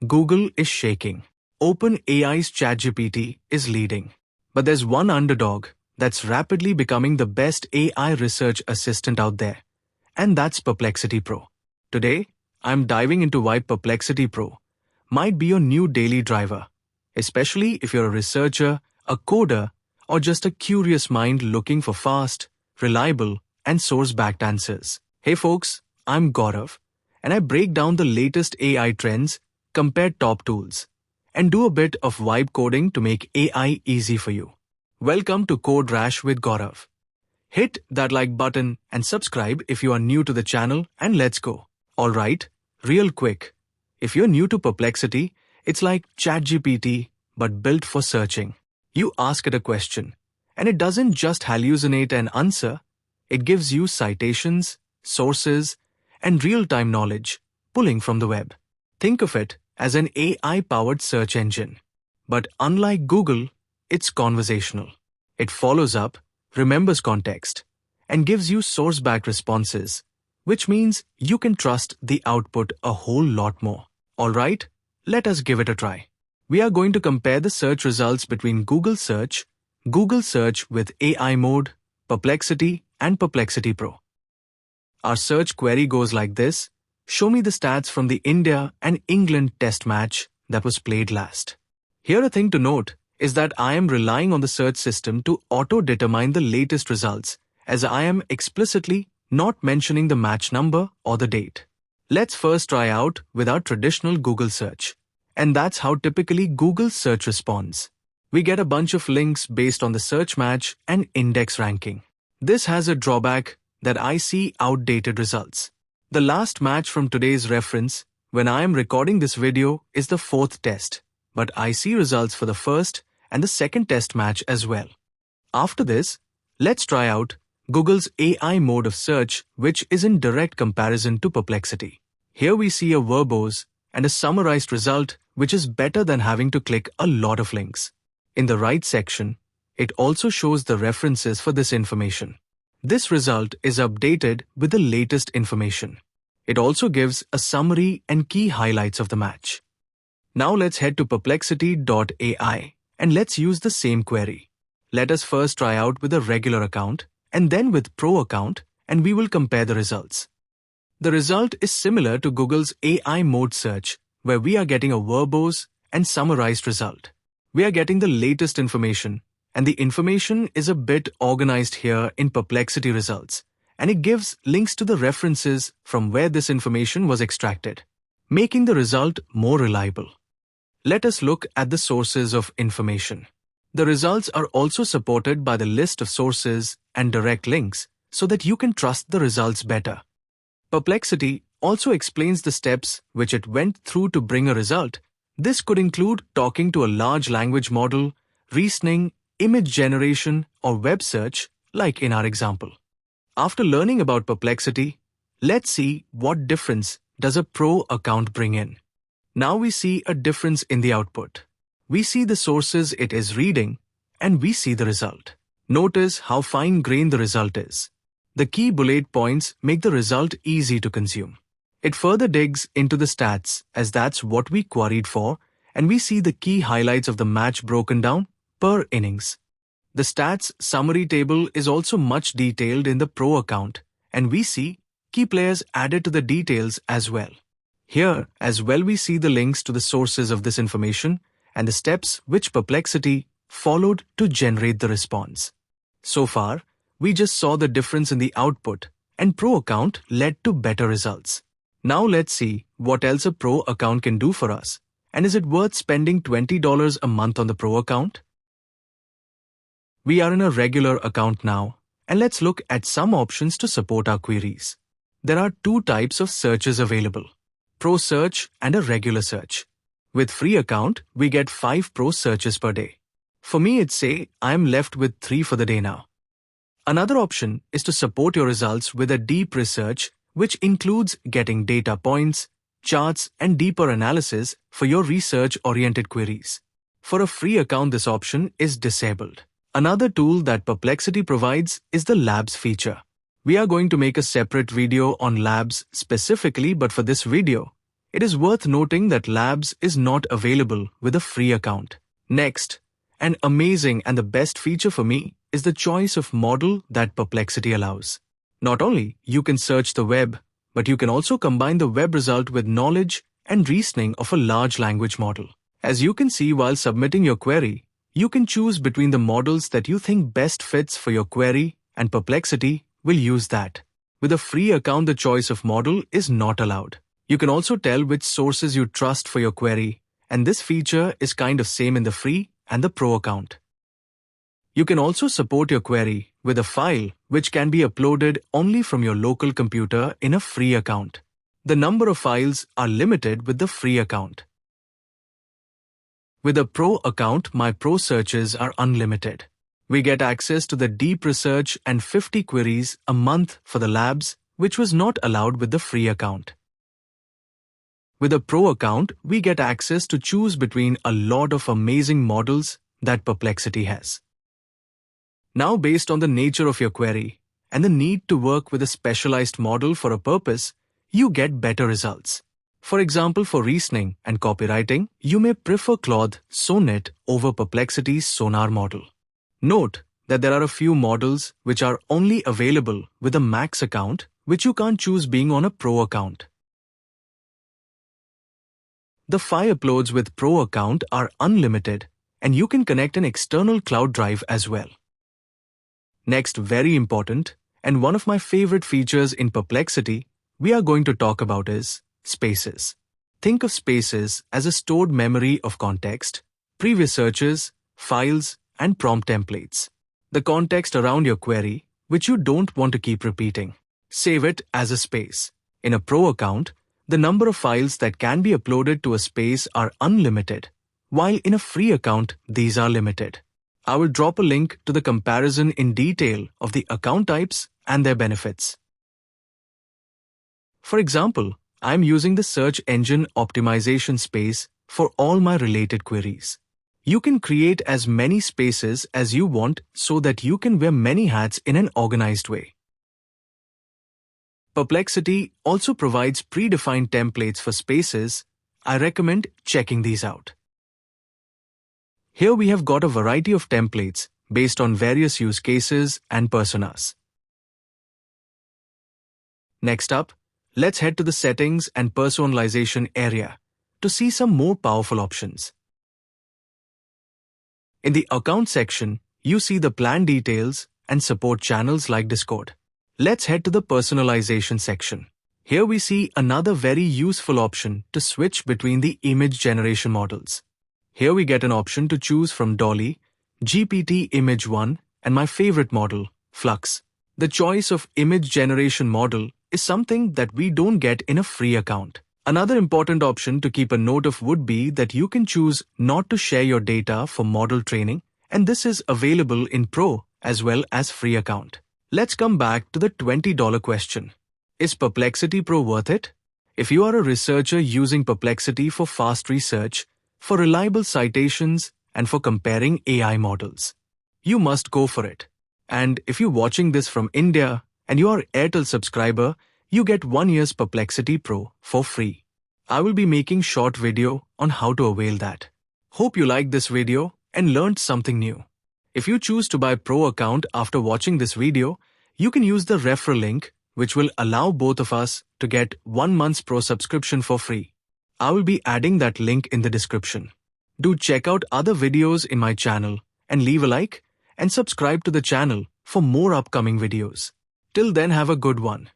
Google is shaking. OpenAI's ChatGPT is leading. But there's one underdog that's rapidly becoming the best AI research assistant out there, and that's Perplexity Pro. Today, I'm diving into why Perplexity Pro might be your new daily driver, especially if you're a researcher, a coder, or just a curious mind looking for fast, reliable, and source-backed answers. Hey folks, I'm Gaurav, and I break down the latest AI trends, compare top tools, and do a bit of vibe coding to make AI easy for you. Welcome to Code Rash with Gaurav. Hit that like button and subscribe if you are new to the channel, and let's go. Alright, real quick. If you're new to Perplexity, it's like ChatGPT but built for searching. You ask it a question, and it doesn't just hallucinate an answer, it gives you citations, sources, and real-time knowledge pulling from the web. Think of it as an AI-powered search engine. But unlike Google, it's conversational. It follows up, remembers context, and gives you source-backed responses, which means you can trust the output a whole lot more. Alright, let us give it a try. We are going to compare the search results between Google Search with AI mode, Perplexity, and Perplexity Pro. Our search query goes like this: show me the stats from the India and England test match that was played last. Here a thing to note is that I am relying on the search system to auto-determine the latest results, as I am explicitly not mentioning the match number or the date. Let's first try out with our traditional Google search. And that's how typically Google search responds. We get a bunch of links based on the search match and index ranking. This has a drawback that I see outdated results. The last match from today's reference, when I am recording this video, is the fourth test, but I see results for the first and the second test match as well. After this, let's try out Google's AI mode of search, which is in direct comparison to Perplexity. Here we see a verbose and a summarized result, which is better than having to click a lot of links. In the right section, it also shows the references for this information. This result is updated with the latest information. It also gives a summary and key highlights of the match. Now let's head to perplexity.ai and let's use the same query. Let us first try out with a regular account and then with Pro account, and we will compare the results. The result is similar to Google's AI mode search, where we are getting a verbose and summarized result. We are getting the latest information, and the information is a bit organized here in Perplexity results, and it gives links to the references from where this information was extracted, making the result more reliable. Let us look at the sources of information. The results are also supported by the list of sources and direct links so that you can trust the results better. Perplexity also explains the steps which it went through to bring a result. This could include talking to a large language model, reasoning, image generation, or web search, like in our example. After learning about Perplexity, let's see what difference does a Pro account bring in. Now we see a difference in the output. We see the sources it is reading, and we see the result. Notice how fine-grained the result is. The key bullet points make the result easy to consume. It further digs into the stats, as that's what we queried for, and we see the key highlights of the match broken down per innings. The stats summary table is also much detailed in the Pro account, and we see key players added to the details as well. Here as well we see the links to the sources of this information and the steps which Perplexity followed to generate the response. So far, we just saw the difference in the output, and Pro account led to better results. Now let's see what else a Pro account can do for us, and is it worth spending $20 a month on the Pro account? We are in a regular account now, and let's look at some options to support our queries. There are two types of searches available: Pro search and a regular search. With free account, we get 5 Pro searches per day. For me, it's say I'm left with 3 for the day now. Another option is to support your results with a deep research, which includes getting data points, charts, and deeper analysis for your research-oriented queries. For a free account, this option is disabled. Another tool that Perplexity provides is the Labs feature. We are going to make a separate video on Labs specifically, but for this video, It is worth noting that Labs is not available with a free account. Next, an amazing and the best feature for me is the choice of model that Perplexity allows. Not only you can search the web, but you can also combine the web result with knowledge and reasoning of a large language model. As you can see while submitting your query, you can choose between the models that you think best fits for your query, and Perplexity will use that. With a free account, the choice of model is not allowed. You can also tell which sources you trust for your query, and this feature is kind of same in the free and the pro account. You can also support your query with a file which can be uploaded only from your local computer in a free account. The number of files are limited with the free account. With a pro account, my pro searches are unlimited. We get access to the deep research and 50 queries a month for the labs, which was not allowed with the free account. With a pro account, we get access to choose between a lot of amazing models that Perplexity has. Now, based on the nature of your query and the need to work with a specialized model for a purpose, you get better results. For example, for reasoning and copywriting, you may prefer Claude Sonnet over Perplexity's Sonar model. Note that there are a few models which are only available with a max account, which you can't choose being on a pro account. The file uploads with pro account are unlimited, and you can connect an external cloud drive as well. Next, very important, and one of my favorite features in Perplexity we are going to talk about is spaces. Think of spaces as a stored memory of context, previous searches, files, and prompt templates. The context around your query, which you don't want to keep repeating. Save it as a space. In a pro account, the number of files that can be uploaded to a space are unlimited, while in a free account, these are limited. I will drop a link to the comparison in detail of the account types and their benefits. For example, I am using the search engine optimization space for all my related queries. You can create as many spaces as you want so that you can wear many hats in an organized way. Perplexity also provides predefined templates for spaces. I recommend checking these out. Here we have got a variety of templates based on various use cases and personas. Next up, let's head to the settings and personalization area to see some more powerful options. In the account section, you see the plan details and support channels like Discord. Let's head to the personalization section. Here we see another very useful option to switch between the image generation models. Here we get an option to choose from Dolly, GPT Image 1, and my favorite model, Flux. The choice of image generation model is something that we don't get in a free account. Another important option to keep a note of would be that you can choose not to share your data for model training, and this is available in Pro as well as free account. Let's come back to the $20 question. Is Perplexity Pro worth it? If you are a researcher using Perplexity for fast research, for reliable citations, and for comparing AI models, you must go for it. And if you're watching this from India and you are an Airtel subscriber, you get 1 year's Perplexity Pro for free. I will be making short video on how to avail that. Hope you liked this video and learned something new. If you choose to buy Pro account after watching this video, you can use the referral link, which will allow both of us to get 1 month's Pro subscription for free. I will be adding that link in the description. Do check out other videos in my channel and leave a like and subscribe to the channel for more upcoming videos. Till then, have a good one.